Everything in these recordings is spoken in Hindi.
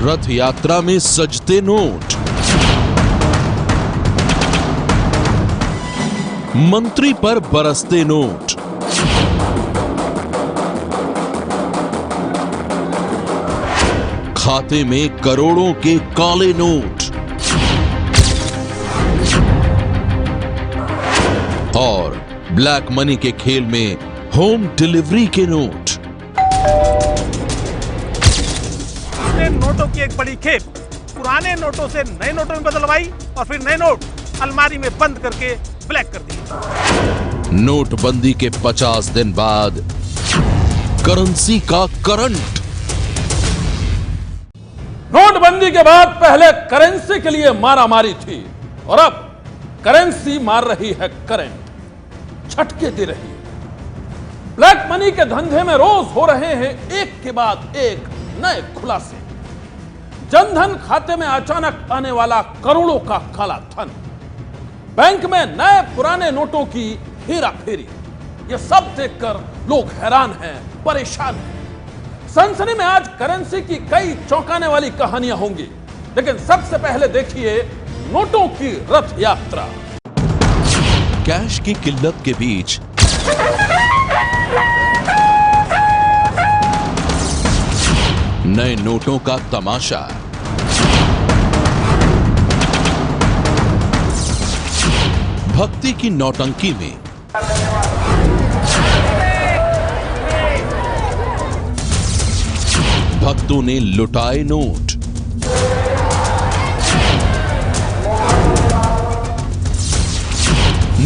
रथ यात्रा में सजते नोट, मंत्री पर बरसते नोट, खाते में करोड़ों के काले नोट और ब्लैक मनी के खेल में होम डिलीवरी के नोट। नोटों की एक बड़ी खेप पुराने नोटों से नए नोटों में बदलवाई और फिर नए नोट अलमारी में बंद करके ब्लैक कर दिए। नोटबंदी के 50 दिन बाद करेंसी का करंट। नोटबंदी के बाद पहले करेंसी के लिए मारामारी थी और अब करेंसी मार रही है करंट, झटके दे रही है। ब्लैक मनी के धंधे में रोज हो रहे हैं एक के बाद एक नए खुलासे। जनधन खाते में अचानक आने वाला करोड़ों का काला धन, बैंक में नए पुराने नोटों की हेराफेरी, यह सब देखकर लोग हैरान हैं, परेशान हैं। सनसनी में आज करेंसी की कई चौंकाने वाली कहानियां होंगी, लेकिन सबसे पहले देखिए नोटों की रथ यात्रा। कैश की किल्लत के बीच नए नोटों का तमाशा, भक्ति की नौटंकी में भक्तों ने लुटाए नोट,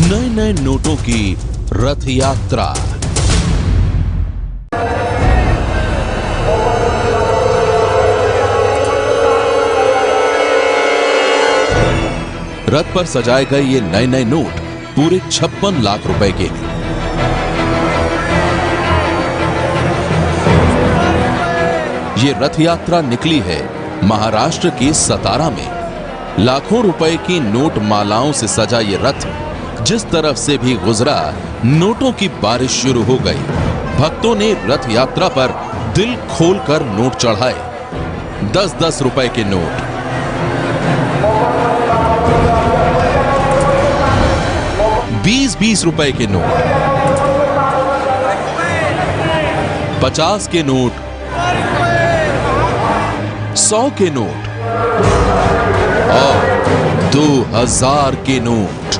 नए नए नोटों की रथ यात्रा। रथ पर सजाए गए ये नए नए नोट पूरे 56 लाख रुपए के हैं। ये रथ यात्रा निकली है महाराष्ट्र के सतारा में। लाखों रुपए की नोट मालाओं से सजा ये रथ जिस तरफ से भी गुजरा, नोटों की बारिश शुरू हो गई। भक्तों ने रथ यात्रा पर दिल खोलकर नोट चढ़ाए। 10-10 रुपए के नोट, 20-20 रुपए के नोट, 50 के नोट, 100 के नोट और 2000 के नोट।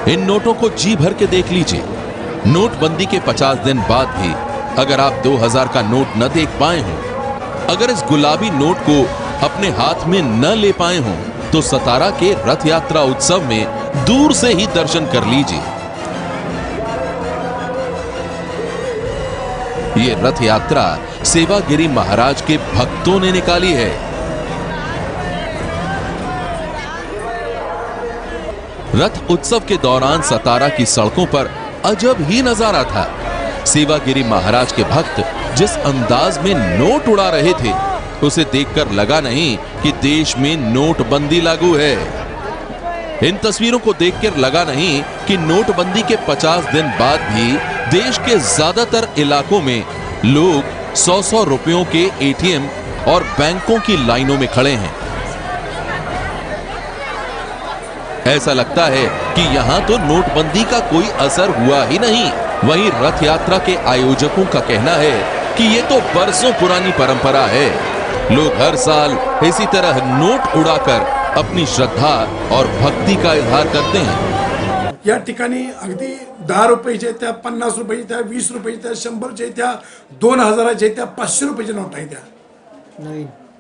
इन नोटों को जी भर के देख लीजिए। नोटबंदी के 50 दिन बाद भी अगर आप 2000 का नोट न देख पाए हों, अगर इस गुलाबी नोट को अपने हाथ में न ले पाए हों, तो सतारा के रथ यात्रा उत्सव में दूर से ही दर्शन कर लीजिए। ये रथ यात्रा सेवागिरी महाराज के भक्तों ने निकाली है। रथ उत्सव के दौरान सतारा की सड़कों पर अजब ही नजारा था। सेवागिरी महाराज के भक्त जिस अंदाज में नोट उड़ा रहे थे, उसे देखकर लगा नहीं कि देश में नोटबंदी लागू है। इन तस्वीरों को देखकर लगा नहीं कि नोटबंदी के 50 दिन बाद भी देश के ज्यादातर इलाकों में लोग 100-100 रुपयों के एटीएम और बैंकों की लाइनों में खड़े हैं। ऐसा लगता है कि यहां तो नोटबंदी का कोई असर हुआ ही नहीं। वहीं रथ यात्रा के आयोजकों का कहना है कि ये तो बरसों पुरानी परंपरा है। लोग हर साल इसी तरह नोट उड़ाकर अपनी श्रद्धा और भक्ति का इजहार करते हैं। या ठिकाणी अगदी 10 रुपयाच्या त्या, 50 रुपयाच्या त्या, 20 रुपयाच्या त्या, 100च्या त्या, 2000च्या त्या, 500 रुपयाच्या नोट आहेत त्या।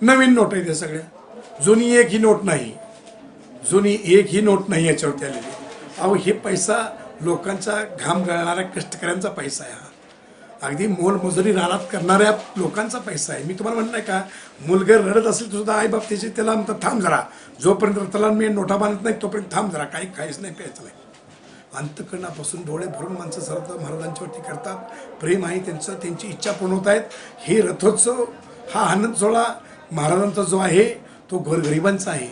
नवीन नोट आहेत त्या सगळ्या। जुनी एक ही नोट नाही, जुनी एक ही नोट नाही याच्यावरती आलेली। अहो हे पैसा लोकांचा घाम गळणाऱ्या कष्टकऱ्यांचा पैसा आहे। अगदी मोलमजुरी रानात करणाऱ्या लोकांचा पैसा आहे। मी तुम्हाला म्हणत नाही का, मुलगा रडत असेल तर सुद्धा आई बाप त्याचे त्याला म्हणतात थांब जरा, जोपर्यंत रथाला मी नोटा बांधत नाही तोपर्यंत थांब जरा, काही खायच नाही प्यायचं नाही। अंतकरणापासून डोळे भरून माणसं सर्व महाराजांच्यावरती करतात, प्रेम आहे त्यांचं, त्यांची इच्छा पूर्ण होत आहेत। हे रथोत्सव हा आनंद सोहळा महाराजांचा जो आहे तो गोरगरिबांचा आहे।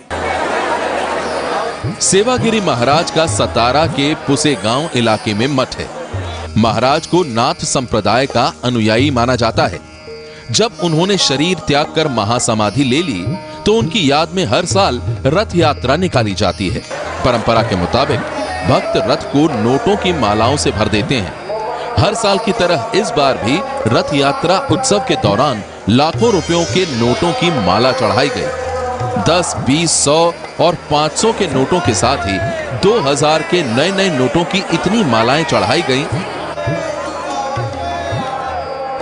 सेवागिरी महाराज का सतारा के पुसे गांव इलाके में मठ है। महाराज को नाथ संप्रदाय का अनुयायी माना जाता है। जब उन्होंने शरीर त्याग कर महासमाधि ले ली तो उनकी याद में हर साल रथ यात्रा निकाली जाती है। परंपरा के मुताबिक भक्त रथ को नोटों की मालाओं से भर देते हैं। हर साल की तरह इस बार भी रथ यात्रा उत्सव के दौरान लाखों रुपयों के नोटों की माला चढ़ाई गई। 10, 20, 100 और 500 के नोटों के साथ ही 2000 के नए नए नोटों की इतनी मालाएं चढ़ाई गईं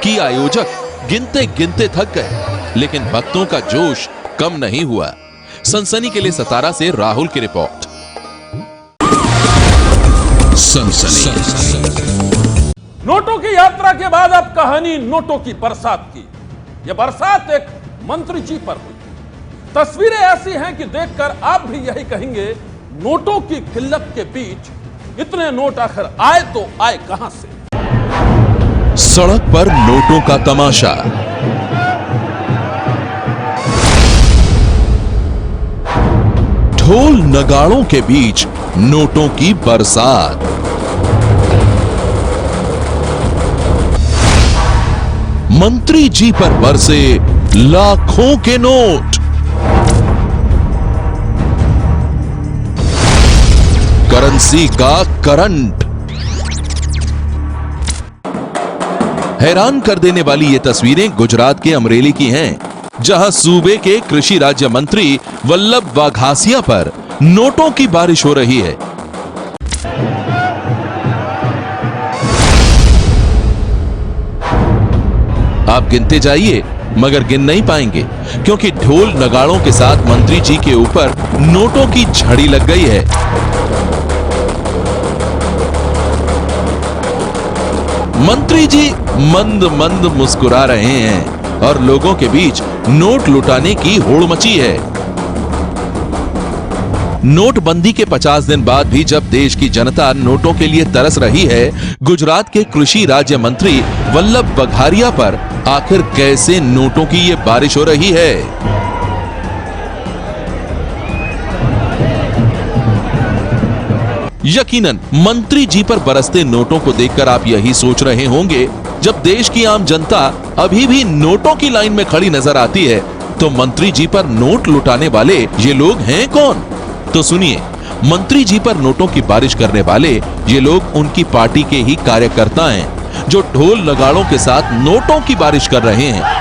कि आयोजक गिनते गिनते थक गए, लेकिन भक्तों का जोश कम नहीं हुआ। सनसनी के लिए सतारा से राहुल की रिपोर्ट। नोटों की यात्रा के बाद अब कहानी नोटों की बरसात की। यह बरसात एक मंत्री जी पर हुई। तस्वीरें ऐसी हैं कि देखकर आप भी यही कहेंगे, नोटों की किल्लत के बीच इतने नोट आखिर आए तो आए कहां से। सड़क पर नोटों का तमाशा। ढोल नगाड़ों के बीच नोटों की बरसात। मंत्री जी पर बरसे लाखों के नोट। करेंसी का करंट। हैरान कर देने वाली ये तस्वीरें गुजरात के अमरेली की हैं, जहां सूबे के कृषि राज्य मंत्री वल्लभ वाघासिया पर नोटों की बारिश हो रही है। आप गिनते जाइए मगर गिन नहीं पाएंगे, क्योंकि ढोल नगाड़ों के साथ मंत्री जी के ऊपर नोटों की झड़ी लग गई है। मंत्री जी मंद मंद मुस्कुरा रहे हैं और लोगों के बीच नोट लुटाने की होड़ मची है। नोटबंदी के 50 दिन बाद भी जब देश की जनता नोटों के लिए तरस रही है, गुजरात के कृषि राज्य मंत्री वल्लभ वाघारिया पर आखिर कैसे नोटों की ये बारिश हो रही है। यकीनन मंत्री जी पर बरसते नोटों को देखकर आप यही सोच रहे होंगे, जब देश की आम जनता अभी भी नोटों की लाइन में खड़ी नजर आती है तो मंत्री जी पर नोट लुटाने वाले ये लोग हैं कौन? तो सुनिए, मंत्री जी पर नोटों की बारिश करने वाले ये लोग उनकी पार्टी के ही कार्यकर्ता हैं, जो ढोल नगाड़ों के साथ नोटों की बारिश कर रहे हैं।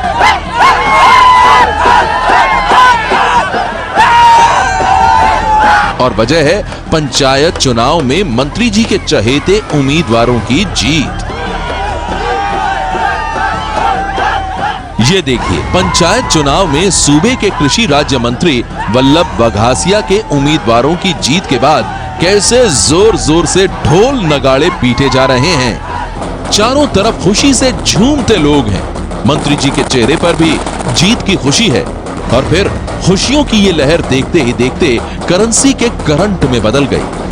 और वजह है पंचायत चुनाव में मंत्री जी के चहेते उम्मीदवारों की जीत। ये देखिए, पंचायत चुनाव में सूबे के कृषि राज्य मंत्री वल्लभ वाघासिया के उम्मीदवारों की जीत के बाद कैसे जोर जोर से ढोल नगाड़े पीटे जा रहे हैं। चारों तरफ खुशी से झूमते लोग हैं। मंत्री जी के चेहरे पर भी जीत की खुशी है और फिर खुशियों की ये लहर देखते ही देखते करेंसी के करंट में बदल गई।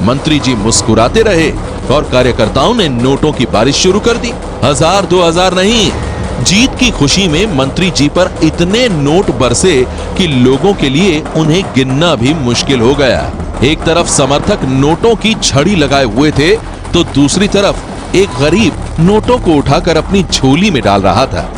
मंत्री जी मुस्कुराते रहे और कार्यकर्ताओं ने नोटों की बारिश शुरू कर दी। 1000, 2000 नहीं, जीत की खुशी में मंत्री जी पर इतने नोट बरसे कि लोगों के लिए उन्हें गिनना भी मुश्किल हो गया। एक तरफ समर्थक नोटों की छड़ी लगाए हुए थे तो दूसरी तरफ एक गरीब नोटों को उठाकर अपनी झोली में डाल रहा था।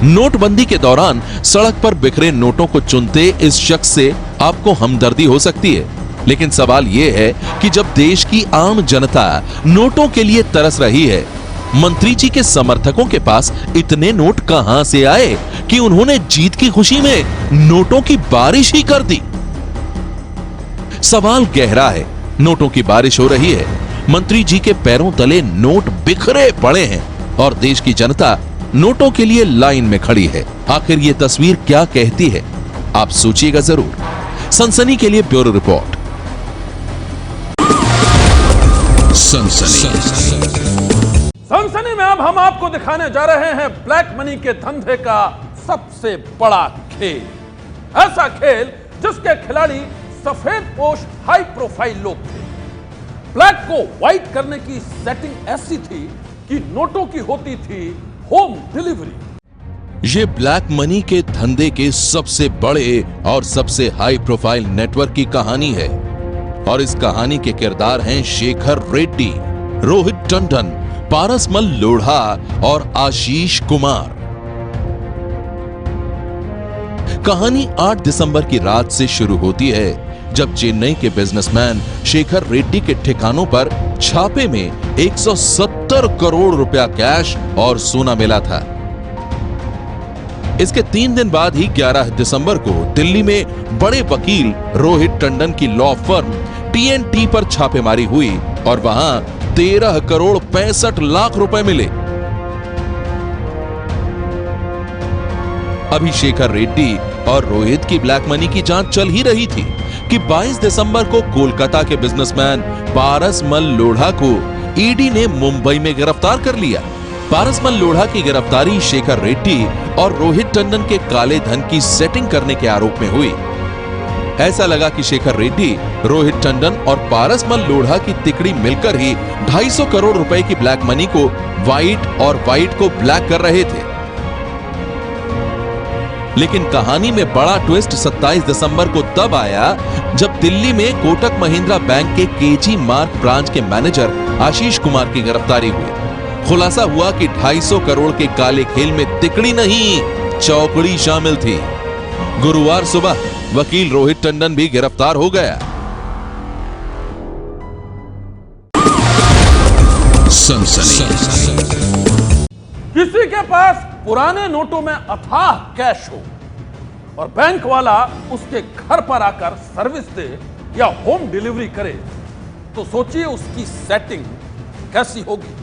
नोटबंदी के दौरान सड़क पर बिखरे नोटों को चुनते इस शख्स से आपको हमदर्दी हो सकती है, लेकिन सवाल यह है कि जब देश की आम जनता नोटों के लिए तरस रही है, मंत्री जी के समर्थकों के पास इतने नोट कहां से आए कि उन्होंने जीत की खुशी में नोटों की बारिश ही कर दी। सवाल गहरा है। नोटों की बारिश हो रही है, मंत्री जी के पैरों तले नोट बिखरे पड़े हैं और देश की जनता नोटों के लिए लाइन में खड़ी है। आखिर ये तस्वीर क्या कहती है, आप सोचिएगा जरूर। सनसनी के लिए ब्यूरो रिपोर्ट। सनसनी में अब हम आपको दिखाने जा रहे हैं ब्लैक मनी के धंधे का सबसे बड़ा खेल। ऐसा खेल जिसके खिलाड़ी सफेद पोश हाई प्रोफाइल लोग थे। ब्लैक को व्हाइट करने की सेटिंग ऐसी थी कि नोटों की होती थी होम डिलीवरी। ये ब्लैक मनी के धंधे के सबसे बड़े और सबसे हाई प्रोफाइल नेटवर्क की कहानी है और इस कहानी के किरदार हैं शेखर रेड्डी, रोहित टंडन, पारसमल लोढ़ा और आशीष कुमार। कहानी 8 दिसंबर की रात से शुरू होती है जब चेन्नई के बिजनेसमैन शेखर रेड्डी के ठिकानों पर छापे में 170 करोड़ रुपया कैश और सोना मिला था। इसके 3 दिन बाद ही 11 दिसंबर को दिल्ली में बड़े वकील रोहित टंडन की लॉ फर्म TNT पर छापेमारी हुई और वहां 13 करोड़ 65 लाख रुपए मिले। अभी शेखर रेड्डी और रोहित की ब्लैक मनी की जांच चल ही रही थी कि 22 दिसंबर को कोलकाता के बिजनेसमैन पारसमल लोढ़ा को ईडी ने मुंबई में गिरफ्तार कर लिया। पारसमल लोढ़ा की गिरफ्तारी शेखर रेड्डी और रोहित टंडन के काले धन की सेटिंग करने के आरोप में हुई। ऐसा लगा कि शेखर रेड्डी, रोहित टंडन और पारसमल लोढ़ा की तिकड़ी मिलकर ही 250 करोड़ रुपए की ब्लैक मनी को व्हाइट को ब्लैक कर रहे थे। लेकिन कहानी में बड़ा ट्विस्ट 27 दिसंबर को तब आया जब दिल्ली में कोटक महिंद्रा बैंक के केजी मार्ग ब्रांच के मैनेजर आशीष कुमार की गिरफ्तारी हुई। खुलासा हुआ कि 250 करोड़ के काले खेल में तिकड़ी नहीं, चौकड़ी शामिल थी। गुरुवार सुबह वकील रोहित टंडन भी गिरफ्तार हो गया। किसी के पास पुराने नोटों में अथाह कैश हो और बैंक वाला उसके घर पर आकर सर्विस दे या होम डिलीवरी करे तो सोचिए उसकी सेटिंग कैसी होगी।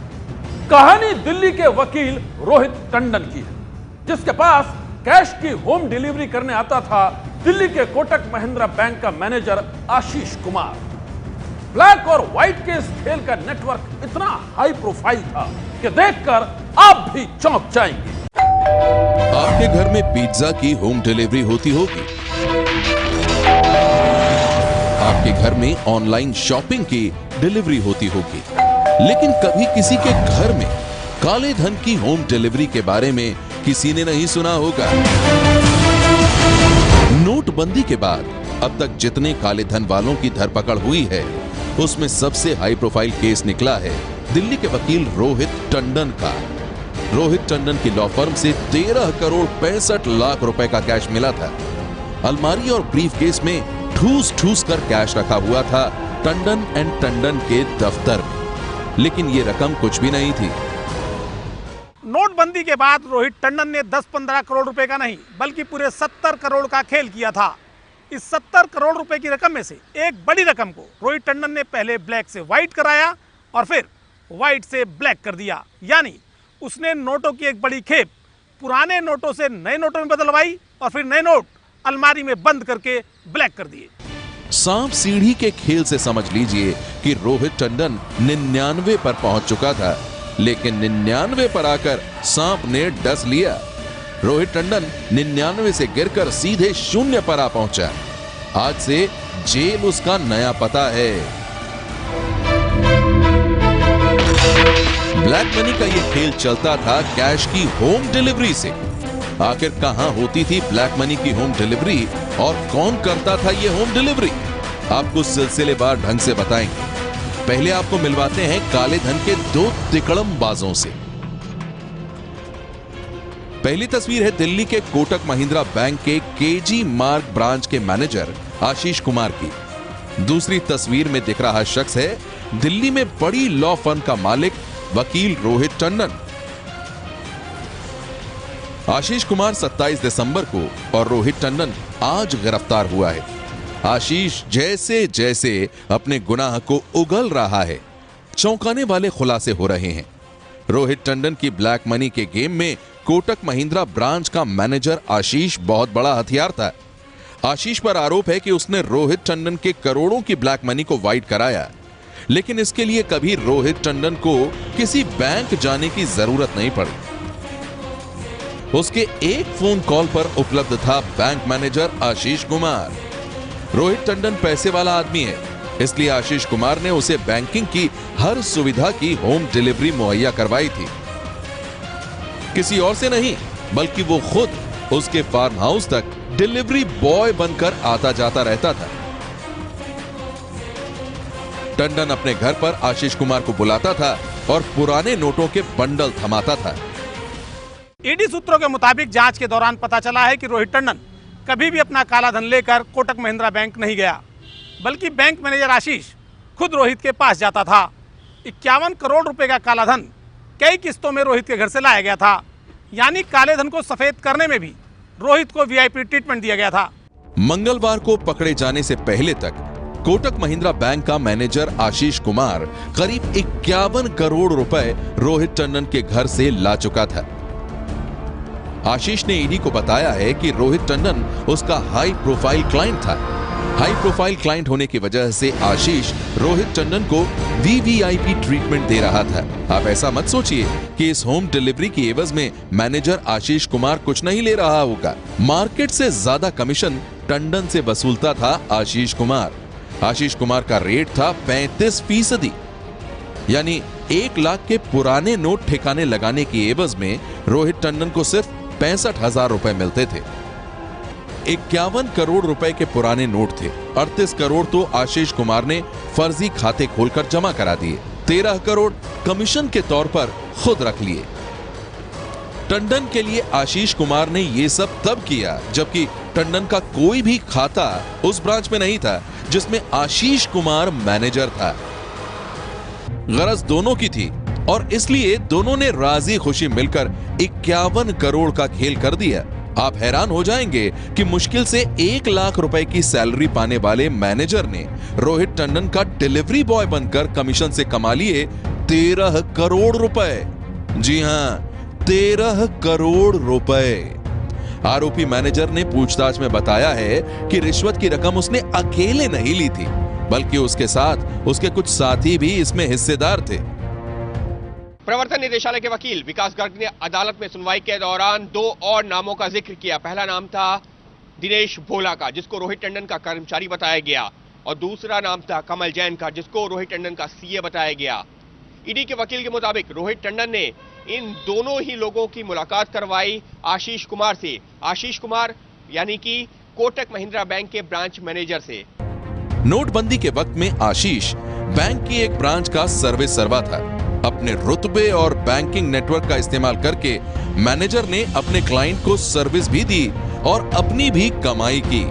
कहानी दिल्ली के वकील रोहित टंडन की है, जिसके पास कैश की होम डिलीवरी करने आता था दिल्ली के कोटक महिंद्रा बैंक का मैनेजर आशीष कुमार। ब्लैक और व्हाइट के इस खेल का नेटवर्क इतना हाई प्रोफाइल था कि देखकर आप भी चौंक जाएंगे। आपके घर में पिज्जा की होम डिलीवरी होती होगी, आपके घर में ऑनलाइन शॉपिंग की डिलीवरी होती होगी, लेकिन कभी किसी के घर में काले धन की होम डिलीवरी के बारे में किसी ने नहीं सुना होगा। नोटबंदी के बाद अब तक जितने काले धन वालों की धरपकड़ हुई है उसमें सबसे हाई प्रोफाइल केस निकला है दिल्ली के वकील रोहित टंडन का। रोहित टंडन की लॉ फर्म से 13 करोड़ 65 लाख रुपए का कैश मिला था। अलमारी और ब्रीफ केस में ठूस कर कैश रखा हुआ था टंडन एंड टंडन के दफ्तर में, लेकिन ये रकम कुछ भी नहीं थी। नोटबंदी के बाद रोहित टंडन ने 10-15 करोड़ रुपए का नहीं बल्कि पूरे 70 करोड़ का खेल किया था। इस 70 करोड़ रुपए की रकम में से एक बड़ी रकम को रोहित टंडन ने पहले ब्लैक से व्हाइट कराया और फिर व्हाइट से ब्लैक कर दिया, यानी उसने नोटों की एक बड़ी खेप पुराने नोटों से नए नोटों में बदलवाई और फिर नए नोट अलमारी में बंद करके ब्लैक कर दिए। सांप सीढ़ी के खेल से समझ लीजिए कि रोहित टंडन 99 पर पहुंच चुका था, लेकिन 99 पर आकर सांप ने डस लिया। रोहित टंडन 99 से गिरकर सीधे 0 पर आ पहुंचा। आज से जेल उसका नया पता है। ब्लैक मनी का यह खेल चलता था कैश की होम डिलीवरी से। आखिर कहां होती थी ब्लैक मनी की होम डिलीवरी और कौन करता था यह होम डिलीवरी, आपको सिलसिलेवार ढंग से बताएंगे। पहले आपको मिलवाते हैं काले धन के 2 तिकड़मबाजों से। पहली तस्वीर है दिल्ली के कोटक महिंद्रा बैंक के केजी मार्ग ब्रांच के मैनेजर आशीष कुमार की। दूसरी तस्वीर में दिख रहा शख्स है दिल्ली में बड़ी लॉ फर्म का मालिक वकील रोहित टंडन। आशीष कुमार 27 दिसंबर को और रोहित टंडन आज गिरफ्तार हुआ है। आशीष जैसे जैसे अपने गुनाह को उगल रहा है, चौंकाने वाले खुलासे हो रहे हैं। रोहित टंडन की ब्लैक मनी के गेम में कोटक महिंद्रा ब्रांच का मैनेजर आशीष बहुत बड़ा हथियार था। आशीष पर आरोप है कि उसने रोहित टंडन के करोड़ों की ब्लैक मनी को व्हाइट कराया, लेकिन इसके लिए कभी रोहित टंडन को किसी बैंक जाने की जरूरत नहीं पड़ी। उसके एक फोन कॉल पर उपलब्ध था बैंक मैनेजर आशीष कुमार। रोहित टंडन पैसे वाला आदमी है, इसलिए आशीष कुमार ने उसे बैंकिंग की हर सुविधा की होम डिलीवरी मुहैया करवाई थी। किसी और से नहीं बल्कि वो खुद उसके फार्म हाउस तक डिलीवरी बॉय बनकर आता जाता रहता था। टंडन अपने घर पर आशीष कुमार को बुलाता था और पुराने नोटों के बंडल थमाता था। ईडी सूत्रों के मुताबिक जांच के दौरान पता चला है कि रोहित टंडन कभी भी अपना काला धन लेकर कोटक महिंद्रा बैंक नहीं गया, बल्कि बैंक मैनेजर आशीष खुद रोहित के पास जाता था। 51 करोड़ रुपए का काला धन कई किस्तों में रोहित के घर से लाया गया था, यानी काले धन को सफेद करने में भी रोहित को वीआईपी ट्रीटमेंट दिया गया था। मंगलवार को पकड़े जाने से पहले तक कोटक महिंद्रा बैंक का मैनेजर आशीष कुमार करीब 51 करोड़ रुपए रोहित टंडन के घर से ला चुका था। आशीष ने ईडी को बताया है कि रोहित टंडन उसका हाई प्रोफाइल क्लाइंट था। हाई प्रोफाइल क्लाइंट होने की वजह से आशीष रोहित टंडन को वीवीआईपी ट्रीटमेंट दे रहा था। आप ऐसा मत सोचिए कि इस होम डिलीवरी की एवज में मैनेजर आशीष कुमार कुछ नहीं ले रहा होगा। मार्केट से ज्यादा कमीशन टंडन से वसूलता था आशीष कुमार। आशीष कुमार का रेट था 35%, यानी 1 लाख के पुराने नोट ठिकाने लगाने की एवज में रोहित टंडन को सिर्फ 65,000 रुपए मिलते थे। 51 करोड़ रुपए के पुराने नोट थे। 38 करोड़ तो आशीष कुमार ने फर्जी खाते खोलकर जमा करा दिए। 13 करोड़ कमीशन के तौर पर खुद रख लिए। टंडन के लिए आशीष कुमार ने यह सब तब किया जबकि टंडन का कोई भी खाता उस ब्रांच में नहीं था जिसमें आशीष कुमार मैनेजर था। गरज दोनों की थी और इसलिए दोनों ने राजी खुशी मिलकर 51 करोड़ का खेल कर दिया। आप हैरान हो जाएंगे कि मुश्किल से 1 लाख रुपए की सैलरी पाने वाले मैनेजर ने रोहित टंडन का डिलीवरी बॉय बनकर कमीशन से कमा लिए 13 करोड़ रुपए। जी हां, 13 करोड़ रुपए। आरोपी मैनेजर ने पूछताछ में बताया है कि रिश्वत की रकम उसने अकेले नहीं ली थी, बल्कि उसके साथ उसके कुछ साथी भी इसमें हिस्सेदार थे। प्रवर्तन निदेशालय के वकील विकास गर्ग ने अदालत में सुनवाई के दौरान 2 और नामों का जिक्र किया। पहला नाम था दिनेश भोला का, जिसको रोहित टंडन का कर्मचारी बताया गया, और दूसरा नाम था कमल जैन का, जिसको रोहित टंडन का सीए बताया गया। ईडी के वकील के मुताबिक रोहित टंडन ने इन दोनों ही लोगों की मुलाकात करवाई आशीष कुमार से। आशीष कुमार यानी कि कोटक महिंद्रा बैंक के ब्रांच मैनेजर से। नोटबंदी के वक्त में आशीष बैंक की एक ब्रांच का सर्वे सर्वा था। अपने रुतबे और बैंकिंग नेटवर्क का इस्तेमाल करके मैनेजर ने अपने क्लाइंट को सर्विस भी दी और अपनी भी कमाई की।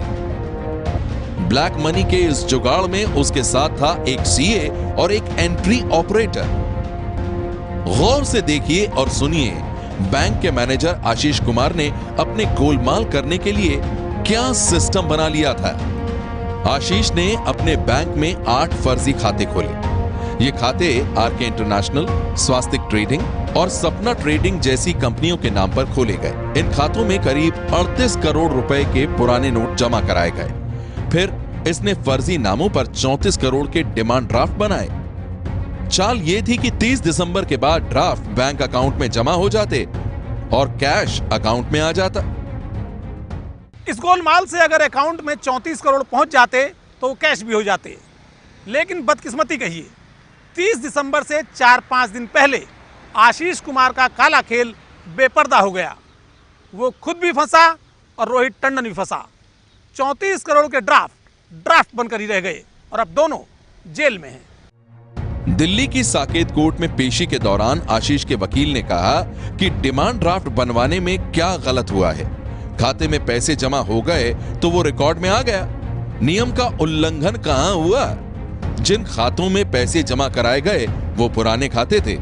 ब्लैक मनी के इस जुगाड़ में उसके साथ था एक सीए और एक एंट्री ऑपरेटर। गौर से देखिए और सुनिए, बैंक के मैनेजर आशीष कुमार ने अपने गोलमाल करने के लिए क्या सिस्टम बना लिया था। आशीष ने अपने बैंक में 8 फर्जी खाते खोले। ये खाते आरके इंटरनेशनल, स्वास्तिक ट्रेडिंग और सपना ट्रेडिंग जैसी कंपनियों के नाम पर खोले गए। इन खातों में करीब 38 करोड़ रुपए के पुराने नोट जमा कराए गए। फिर इसने फर्जी नामों पर 34 करोड़ के डिमांड ड्राफ्ट बनाए। चाल ये थी कि 30 दिसंबर के बाद ड्राफ्ट बैंक अकाउंट में जमा हो जाते और कैश अकाउंट में आ जाता। इस गोलमाल से अगर अकाउंट में 34 करोड़ पहुंच जाते तो कैश भी हो जाते, लेकिन बदकिस्मती कहिए 30 दिसंबर से 4-5 दिन पहले आशीष कुमार का काला खेल बेपर्दा हो गया। वो खुद भी फंसा और रोहित टंडन भी फंसा। 34 करोड़ के ड्राफ्ट बनकर ही रह गए और अब दोनों जेल में हैं। दिल्ली की साकेत कोर्ट में पेशी के दौरान आशीष के वकील ने कहा कि डिमांड ड्राफ्ट बनवाने में क्या गलत हुआ है। खाते में पैसे जमा हो गए तो वो रिकॉर्ड में आ गया। नियम का उल्लंघन कहां हुआ? जिन खातों में पैसे जमा कराए गए वो पुराने खाते थे।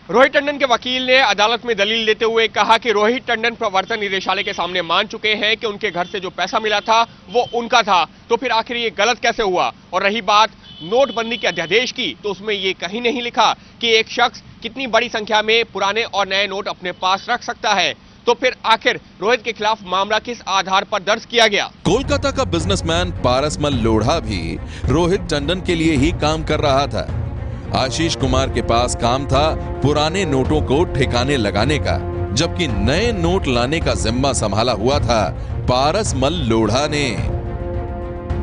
रोहित टंडन के वकील ने अदालत में दलील देते हुए कहा कि रोहित टंडन प्रवर्तन निदेशालय के सामने मान चुके हैं कि उनके घर से जो पैसा मिला था वो उनका था, तो फिर आखिर ये गलत कैसे हुआ? और रही बात नोटबंदी के अध्यादेश की, तो उसमें ये कहीं नहीं लिखा कि एक शख्स कितनी बड़ी संख्या में पुराने और नए नोट अपने पास रख सकता है। तो फिर आखिर रोहित के खिलाफ मामला किस आधार पर दर्ज किया गया? कोलकाता का बिजनेसमैन पारसमल लोढ़ा भी रोहित टंडन के लिए ही काम कर रहा था। आशीष कुमार के पास काम था पुराने नोटों को ठिकाने लगाने का, जबकि नए नोट लाने का जिम्मा संभाला हुआ था पारसमल लोढ़ा ने।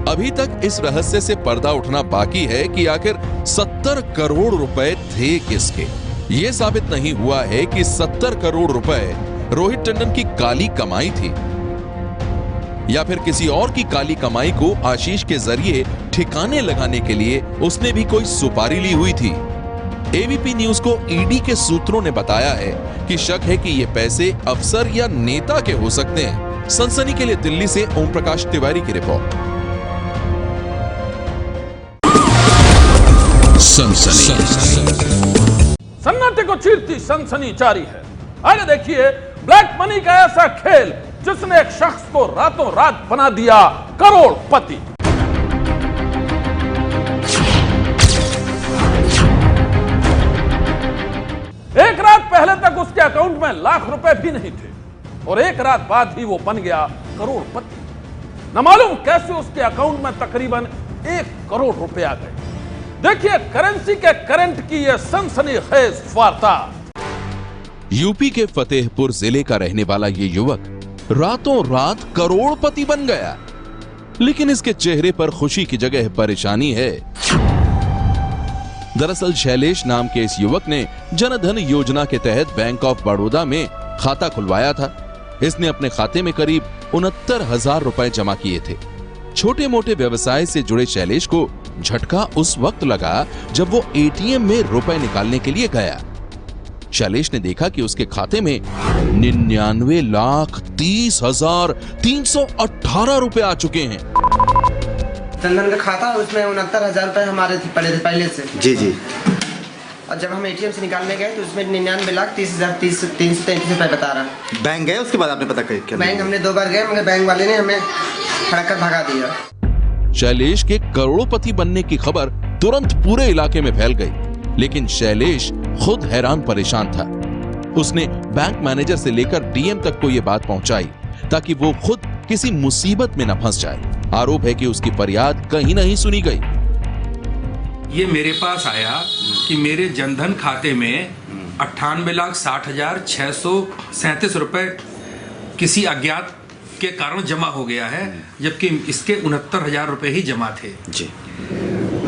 अभी तक इस रहस्य से पर्दा उठना बाकी है कि आखिर 70 करोड़ रुपए थे किसके। यह साबित नहीं हुआ है कि 70 करोड़ रुपए रोहित टंडन की काली कमाई थी या फिर किसी और की काली कमाई को आशीष के जरिए ठिकाने लगाने के लिए उसने भी कोई सुपारी ली हुई थी। एबीपी न्यूज को ईडी के सूत्रों ने बताया है कि शक है कि ये पैसे अफसर या नेता के हो सकते हैं। सनसनी के लिए दिल्ली से ओम प्रकाश तिवारी की रिपोर्ट। सन्नाटे को चीरती सनसनी जारी है। आगे देखिए ब्लैक मनी का ऐसा खेल जिसने एक शख्स को रातों रात बना दिया करोड़पति। एक रात पहले तक उसके अकाउंट में लाख रुपए भी नहीं थे और एक रात बाद ही वो बन गया करोड़पति। न मालूम कैसे उसके अकाउंट में तकरीबन 1 करोड़ रुपए आ गए। देखिए करेंसी के करंट की यह सनसनीखेज वार्ता। यूपी के फतेहपुर जिले का रहने वाला ये युवक रातों रात करोड़पति बन गया, लेकिन इसके चेहरे पर खुशी की जगह परेशानी है। दरअसल शैलेश नाम के इस युवक ने जनधन योजना के तहत बैंक ऑफ बड़ौदा में खाता खुलवाया था। इसने अपने खाते में करीब 69,000 रुपए जमा किए थे। छोटे मोटे व्यवसाय से जुड़े शैलेश को झटका उस वक्त लगा जब वो एटीएम में रुपए निकालने के लिए गया। शैलेश ने देखा कि उसके खाते में 99,30,318 रुपए आ चुके हैं। चंदन का खाता उसमें 69,000 रुपए हमारे पड़े थे पहले से। जी जी। और जब हम एटीएम से निकालने गए तो उसमें 99,30,333 रुपए बता रहा। बैंक गए उसके बाद आपने पता क्या? बैंक हमने 2 बार गए मगर बैंक वाले ने हमें खड़ा कर भगा दिया। शैलेश के करोड़पति बनने की खबर तुरंत पूरे इलाके में फैल गई, लेकिन शैलेश खुद हैरान परेशान था। उसने बैंक मैनेजर से लेकर डीएम तक को यह बात पहुंचाई ताकि वो खुद किसी मुसीबत में न फंस जाए। आरोप है कि उसकी फरियाद कहीं नहीं सुनी गई। ये मेरे पास आया कि मेरे जनधन खाते में 98,60,637 रुपए किसी अज्ञात के कारण जमा हो गया है, जबकि इसके 69,000 रुपए ही जमा थे। जी।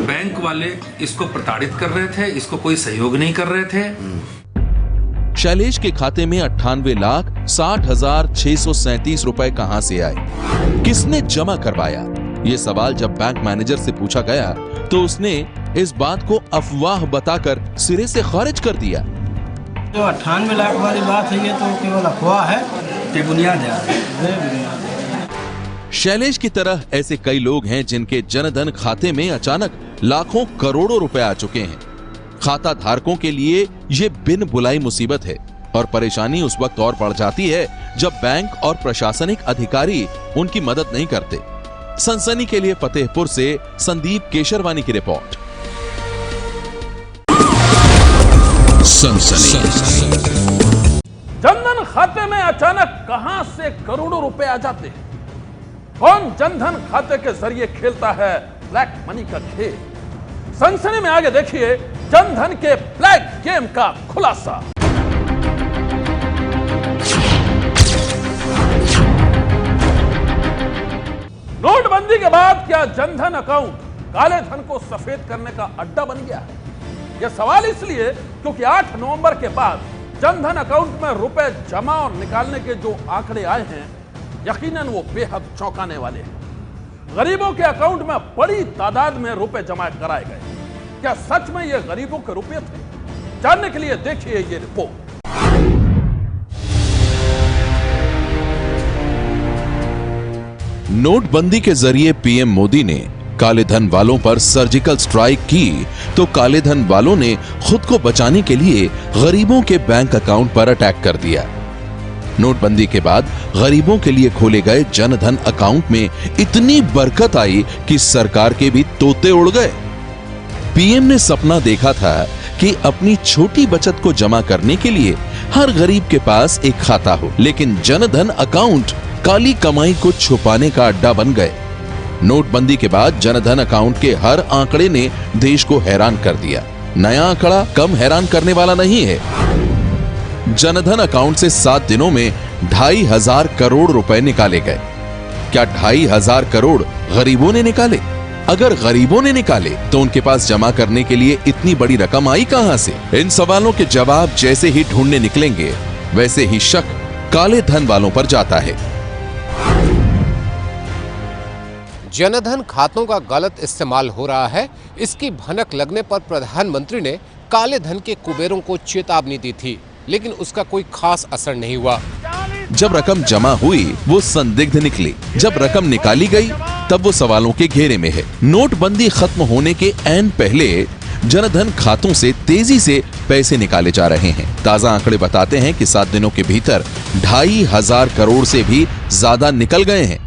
बैंक वाले इसको प्रताड़ित कर रहे थे, इसको कोई सहयोग नहीं कर रहे थे। शैलेश के खाते में 98,60,637 रुपए कहां से आए, किसने जमा करवाया? ये सवाल जब बैंक मैनेजर से पूछा गया तो उसने इस बात को अफवाह बताकर सिरे से खारिज कर दिया। जो 98 लाख वाली बात है ये तो केवल अफवाह है, बेबुनियाद है। शैलेश की तरह ऐसे कई लोग हैं जिनके जनधन खाते में अचानक लाखों करोड़ों रुपए आ चुके हैं। खाता धारकों के लिए ये बिन बुलाई मुसीबत है और परेशानी उस वक्त और बढ़ जाती है जब बैंक और प्रशासनिक अधिकारी उनकी मदद नहीं करते। सनसनी के लिए फतेहपुर से संदीप केशरवानी की रिपोर्ट। जनधन खाते में अचानक कहां से करोड़ों रुपए आ जाते हैं? कौन जनधन खाते के जरिए खेलता है ब्लैक मनी का खेल? सनसनी में आगे देखिए जनधन के ब्लैक गेम का खुलासा। नोटबंदी के बाद क्या जनधन अकाउंट काले धन को सफेद करने का अड्डा बन गया है? यह सवाल इसलिए क्योंकि 8 नवंबर के बाद जनधन अकाउंट में रुपए जमा और निकालने के जो आंकड़े आए हैं यकीनन वो बेहद चौंकाने वाले हैं। गरीबों के अकाउंट में बड़ी तादाद में रुपए जमा कराए गए। क्या सच में ये गरीबों के रुपए थे? जानने के लिए देखिए ये रिपोर्ट। नोटबंदी के जरिए पीएम मोदी ने काले धन वालों पर सर्जिकल स्ट्राइक की तो काले धन वालों ने खुद को बचाने के लिए गरीबों के बैंक अकाउंट पर अटैक कर दिया। नोटबंदी के बाद गरीबों के लिए खोले गए जनधन अकाउंट में इतनी बरकत आई कि सरकार के भी तोते उड़ गए। पीएम ने सपना देखा था कि अपनी छोटी बचत को जमा करने के लिए हर गरीब के पास एक खाता हो, लेकिन जनधन अकाउंट काली कमाई को छुपाने का अड्डा बन गए। नोटबंदी के बाद जनधन अकाउंट के हर आंकड़े ने देश को हैरान कर दिया। नया आंकड़ा कम हैरान करने वाला नहीं है। जनधन अकाउंट से 7 दिनों में 2,500 करोड़ रुपए निकाले गए। क्या 2,500 करोड़ गरीबों ने निकाले? अगर गरीबों ने निकाले तो उनके पास जमा करने के लिए इतनी बड़ी रकम आई कहां से? इन सवालों के जवाब जैसे ही ढूंढने निकलेंगे वैसे ही शक काले धन वालों पर जाता है। जनधन खातों का गलत इस्तेमाल हो रहा है, इसकी भनक लगने पर प्रधानमंत्री ने काले धन के कुबेरों को चेतावनी दी थी, लेकिन उसका कोई खास असर नहीं हुआ। जब रकम जमा हुई वो संदिग्ध निकली, जब रकम निकाली गई तब वो सवालों के घेरे में है। नोटबंदी खत्म होने के ऐन पहले जनधन खातों से तेजी से पैसे निकाले जा रहे हैं। ताजा आंकड़े बताते हैं कि 7 दिनों के भीतर 2,500 करोड़ से भी ज्यादा निकल गए हैं।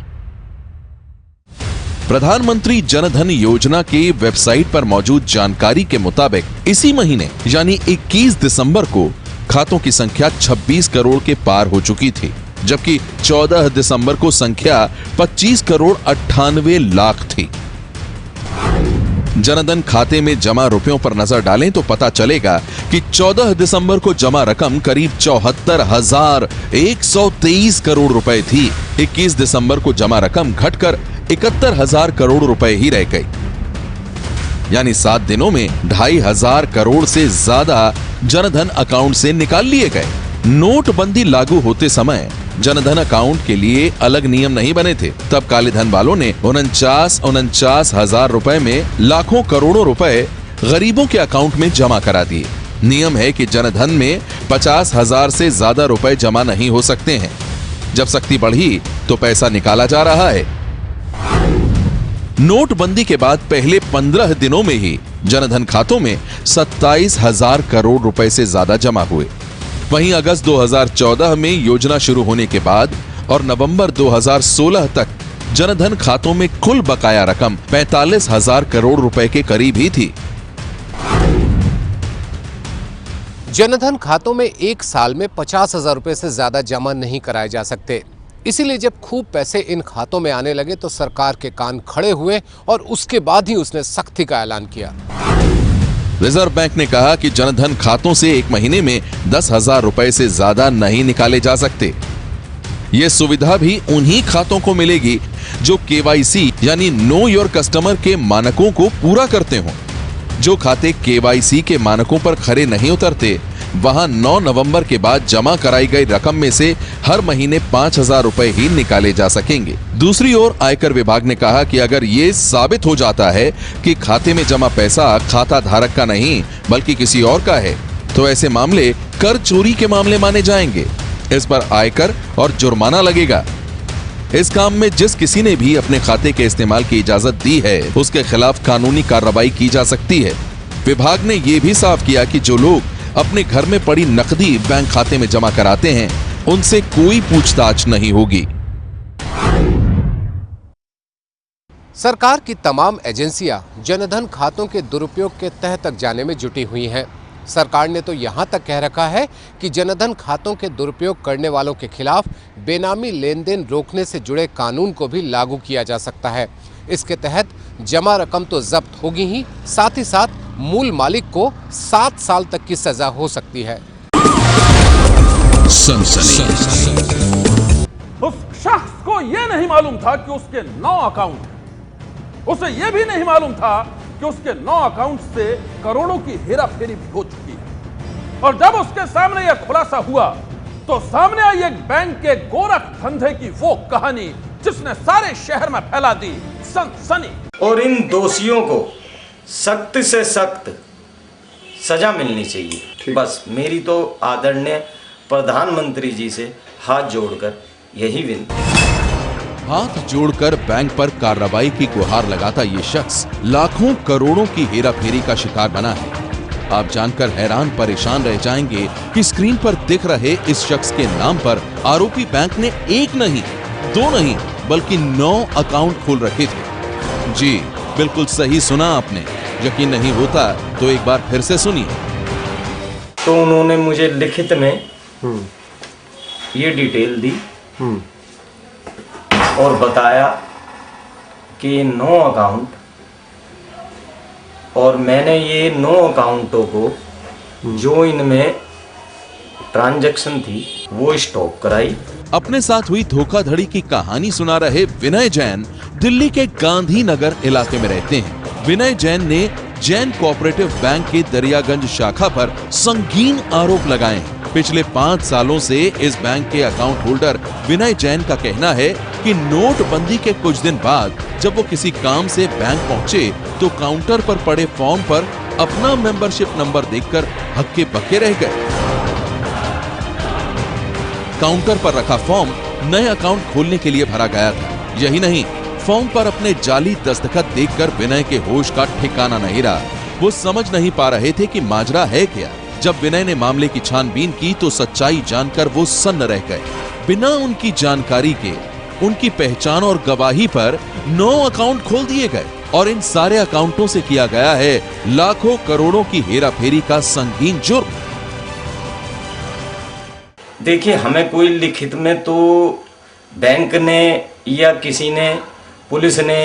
प्रधानमंत्री जनधन योजना की वेबसाइट पर मौजूद जानकारी के मुताबिक इसी महीने यानी 21 दिसंबर को खातों की संख्या 26 करोड़ के पार हो चुकी थी, जबकि 14 दिसंबर को संख्या 25 करोड़ 98 लाख थी। जनधन खाते में जमा रुपयों पर नजर डालें तो पता चलेगा कि 14 दिसंबर को जमा रकम करीब 74,123 करोड़ रुपए थी। 21 दिसंबर को जमा रकम घटकर 71,000 करोड़ रुपए ही रह गई, यानी 7 दिनों में 2,500 करोड़ से ज्यादा जनधन अकाउंट से निकाल लिए गए। नोटबंदी लागू होते समय जनधन अकाउंट के लिए अलग नियम नहीं बने थे। तब काले धन वालों ने 49,000 रुपए में लाखों करोड़ों रुपए गरीबों के अकाउंट में जमा करा दिए। नियम है कि जनधन में 50,000 से ज्यादा रुपए जमा नहीं हो सकते हैं। जब सख्ती बढ़ी तो पैसा निकाला जा रहा है। नोटबंदी के बाद पहले 15 दिनों में ही जनधन खातों में 27,000 करोड़ रुपए से ज्यादा जमा हुए। वहीं अगस्त 2014 में योजना शुरू होने के बाद और नवंबर 2016 तक जनधन खातों में कुल बकाया रकम 45,000 करोड़ रुपए के करीब ही थी। जनधन खातों में एक साल में 50,000 रुपए से ज्यादा जमा नहीं कराए जा सकते। इसीलिए जब खूब पैसे इन खातों में आने लगे तो सरकार के कान खड़े हुए और उसके बाद ही उसने सख्ती का ऐलान किया। रिजर्व बैंक ने कहा कि जनधन खातों से एक महीने में 10,000 रुपए से ज्यादा नहीं निकाले जा सकते। ये सुविधा भी उन्हीं खातों को मिलेगी जो केवाईसी यानी नो योर कस्टमर के मानकों को पूरा करते हों। जो खाते केवाईसी के मानकों पर खरे नहीं उतरते, वहां 9 नवंबर के बाद जमा कराई गई रकम में से हर महीने 5,000 रुपए ही निकाले जा सकेंगे। दूसरी ओर आयकर विभाग ने कहा कि अगर ये साबित हो जाता है कि खाते में जमा पैसा खाता धारक का नहीं बल्कि किसी और का है, तो ऐसे मामले कर चोरी के मामले माने जाएंगे। इस पर आयकर और जुर्माना लगेगा। इस काम में जिस किसी ने भी अपने खाते के इस्तेमाल की इजाजत दी है, उसके खिलाफ कानूनी कार्रवाई की जा सकती है। विभाग ने यह भी साफ किया कि जो लोग अपने घर में पड़ी नकदी बैंक खाते में जमा कराते हैं, उनसे कोई पूछताछ नहीं होगी। सरकार की तमाम एजेंसियां जनधन खातों के दुरुपयोग के तह तक जाने में जुटी हुई हैं। सरकार ने तो यहां तक कह रखा है कि जनधन खातों के दुरुपयोग करने वालों के खिलाफ बेनामी लेन देन रोकने से जुड़े कानून को भी लागू किया जा सकता है। इसके तहत जमा रकम तो जब्त होगी ही, साथ ही साथ मूल मालिक को 7 साल तक की सजा हो सकती है। उस शख्स को यह नहीं मालूम था कि उसके 9 अकाउंट हैं। उसे यह भी नहीं मालूम था कि उसके 9 अकाउंट से करोड़ों की हेराफेरी भी हो चुकी है। और जब उसके सामने यह खुलासा हुआ तो सामने आई एक बैंक के गोरख धंधे की वो कहानी जिसने सारे शहर में फैला दी सनसनी। और इन दोषियों को सख्त से सख्त सजा मिलनी चाहिए। बस मेरी तो आदरणीय प्रधानमंत्री जी से हाथ जोड़कर यही विनती। हाथ जोड़कर बैंक पर कार्रवाई की गुहार लगाता ये शख्स लाखों करोड़ों की हेराफेरी का शिकार बना है। आप जानकर हैरान परेशान रह जाएंगे कि स्क्रीन पर दिख रहे इस शख्स के नाम पर आरोपी बैंक ने 1 नहीं 2 नहीं बल्कि 9 अकाउंट खोल रखे थे। जी बिल्कुल सही सुना आपने। यकीन नहीं होता तो एक बार फिर से सुनिए। तो उन्होंने मुझे लिखित में ये डिटेल दी और बताया कि 9 अकाउंट, और मैंने ये 9 अकाउंटों को जो इनमें ट्रांजैक्शन थी वो स्टॉप कराई। अपने साथ हुई धोखाधड़ी की कहानी सुना रहे विनय जैन दिल्ली के गांधीनगर इलाके में रहते हैं। विनय जैन ने जैन कोऑपरेटिव बैंक की दरियागंज शाखा पर संगीन आरोप लगाए हैं। पिछले 5 सालों से इस बैंक के अकाउंट होल्डर विनय जैन का कहना है कि नोटबंदी के कुछ दिन बाद जब वो किसी काम से बैंक पहुंचे तो काउंटर पर पड़े फॉर्म पर अपना मेंबरशिप नंबर देखकर हक्के बक्के रह गए। काउंटर पर रखा फॉर्म नए अकाउंट खोलने के लिए भरा गया था। यही नहीं, फॉर्म पर अपने जाली दस्तखत देखकर विनय के होश का ठिकाना नहीं रहा। वो समझ नहीं पा रहे थे कि माजरा है क्या। जब विनय ने मामले की छानबीन की तो सच्चाई जानकर वो सन्न रह गए। बिना उनकी जानकारी के उनकी पहचान और गवाही पर 9 अकाउंट खोल दिए गए और इन सारे अकाउंटों से किया गया है लाखों करोड़ों की हेराफेरी का संगीन जुर्म। देखिए, हमें कोई लिखित में तो बैंक ने या किसी ने, पुलिस ने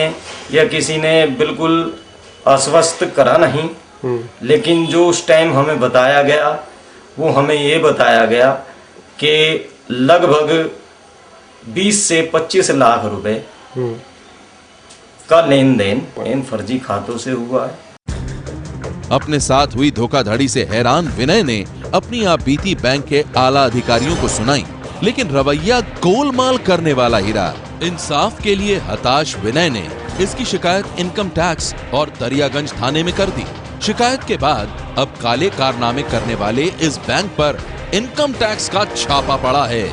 या किसी ने बिल्कुल आश्वस्त करा नहीं, लेकिन जो उस टाइम हमें बताया गया वो हमें ये बताया गया कि लगभग 20 से 25 लाख रुपए का लेन देन इन फर्जी खातों से हुआ है। अपने साथ हुई धोखाधड़ी से हैरान विनय ने अपनी आप बीती बैंक के आला अधिकारियों को सुनाई, लेकिन रवैया गोलमाल करने वाला ही रहा। इंसाफ के लिए हताश विनय ने इसकी शिकायत इनकम टैक्स और दरियागंज थाने में कर दी। शिकायत के बाद अब काले कारनामे करने वाले इस बैंक पर इनकम टैक्स का छापा पड़ा है।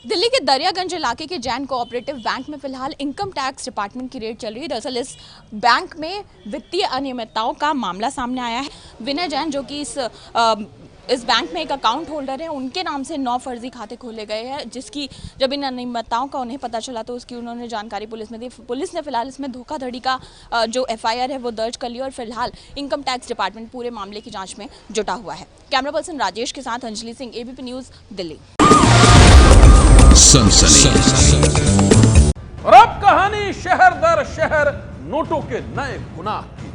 दिल्ली के दरियागंज इलाके के जैन कोऑपरेटिव बैंक में फिलहाल इनकम टैक्स डिपार्टमेंट की रेड चल रही है। दरअसल इस बैंक में वित्तीय अनियमितताओं का मामला सामने आया है। विनय जैन जो कि इस बैंक में एक अकाउंट होल्डर है, उनके नाम से 9 फर्जी खाते खोले गए हैं, जिसकी जब इन अनियमितताओं का उन्हें पता चला तो उसकी उन्होंने जानकारी पुलिस में दी। पुलिस ने फिलहाल इसमें धोखाधड़ी का जो FIR है वो दर्ज कर लिया और फिलहाल इनकम टैक्स डिपार्टमेंट पूरे मामले की जांच में जुटा हुआ है। कैमरा पर्सन राजेश के साथ अंजलि सिंह, ABP न्यूज, दिल्ली। और अब कहानी शहर दर शहर नोटों के नए गुनाह की।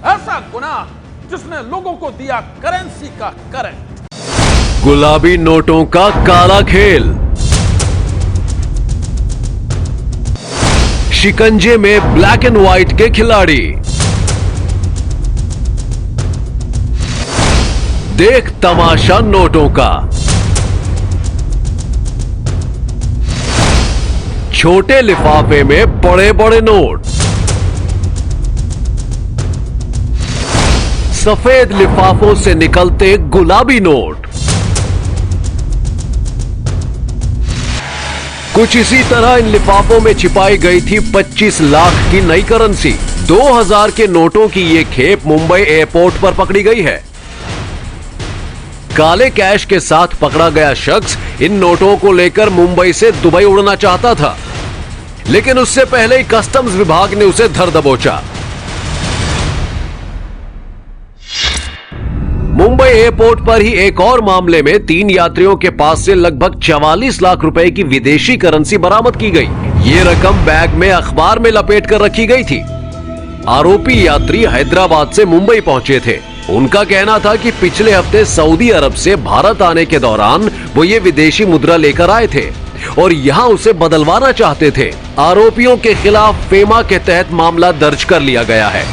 ऐसा गुनाह जिसने लोगों को दिया करेंसी का करंट। गुलाबी नोटों का काला खेल, शिकंजे में ब्लैक एंड व्हाइट के खिलाड़ी। देख तमाशा नोटों का। छोटे लिफाफे में बड़े बड़े नोट, सफेद लिफाफों से निकलते गुलाबी नोट। कुछ इसी तरह इन लिफाफों में छिपाई गई थी 25 लाख की नई करेंसी। 2000 के नोटों की यह खेप मुंबई एयरपोर्ट पर पकड़ी गई है। काले कैश के साथ पकड़ा गया शख्स इन नोटों को लेकर मुंबई से दुबई उड़ना चाहता था, लेकिन उससे पहले ही कस्टम्स विभाग ने उसे धर दबोचा। मुंबई एयरपोर्ट पर ही एक और मामले में 3 यात्रियों के पास से लगभग 44 लाख रुपए की विदेशी करेंसी बरामद की गई। ये रकम बैग में अखबार में लपेट कर रखी गई थी। आरोपी यात्री हैदराबाद से मुंबई पहुंचे थे। उनका कहना था कि पिछले हफ्ते सऊदी अरब से भारत आने के दौरान वो ये विदेशी मुद्रा लेकर आए थे और यहां उसे बदलवाना चाहते थे। आरोपियों के खिलाफ फेमा के तहत मामला दर्ज कर लिया गया है।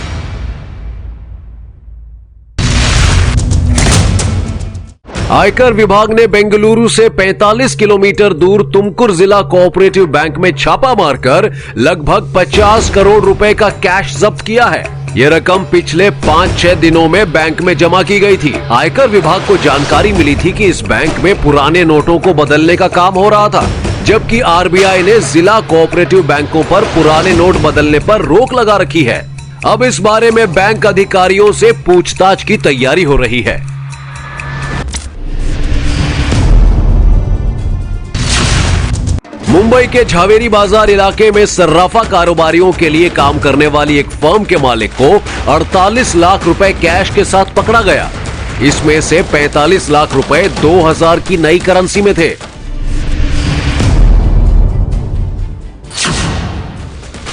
आयकर विभाग ने बेंगलुरु से 45 किलोमीटर दूर तुमकुर जिला कोऑपरेटिव बैंक में छापा मारकर लगभग 50 करोड़ रुपए का कैश जब्त किया है। यह रकम पिछले 5-6 दिनों में बैंक में जमा की गई थी। आयकर विभाग को जानकारी मिली थी कि इस बैंक में पुराने नोटों को बदलने का काम हो रहा था, जबकि RBI ने जिला कोऑपरेटिव बैंकों पर पुराने नोट बदलने पर रोक लगा रखी है। अब इस बारे में बैंक अधिकारियों से पूछताछ की तैयारी हो रही है। मुंबई के झावेरी बाजार इलाके में सर्राफा कारोबारियों के लिए काम करने वाली एक फर्म के मालिक को 48 लाख रुपए कैश के साथ पकड़ा गया। इसमें से 45 लाख रुपए 2000 की नई करेंसी में थे।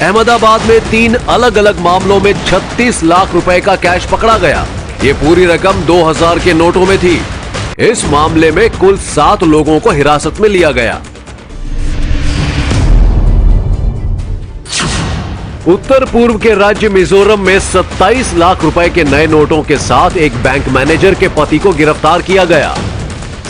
अहमदाबाद में 3 अलग अलग मामलों में 36 लाख रुपए का कैश पकड़ा गया। ये पूरी रकम 2000 के नोटों में थी। इस मामले में कुल 7 लोगों को हिरासत में लिया गया। उत्तर पूर्व के राज्य मिजोरम में 27 लाख रुपए के नए नोटों के साथ एक बैंक मैनेजर के पति को गिरफ्तार किया गया।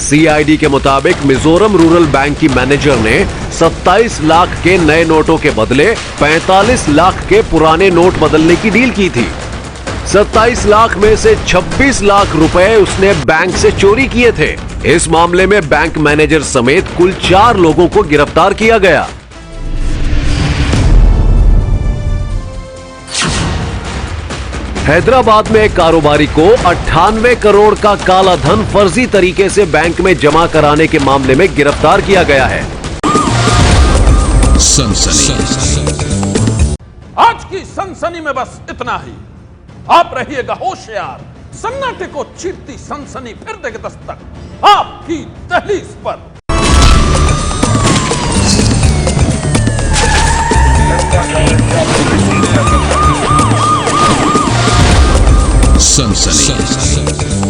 सीआईडी के मुताबिक मिजोरम रूरल बैंक की मैनेजर ने 27 लाख के नए नोटों के बदले 45 लाख के पुराने नोट बदलने की डील की थी। 27 लाख में से 26 लाख रुपए उसने बैंक से चोरी किए थे। इस मामले में बैंक मैनेजर समेत कुल 4 लोगों को गिरफ्तार किया गया। हैदराबाद में एक कारोबारी को 98 करोड़ का काला धन फर्जी तरीके से बैंक में जमा कराने के मामले में गिरफ्तार किया गया है। आज की सनसनी में बस इतना ही। आप रहिएगा होशियार। सन्नाटे को चीरती सनसनी फिर देगी दस्तक आपकी दहलीज पर। सनसनी।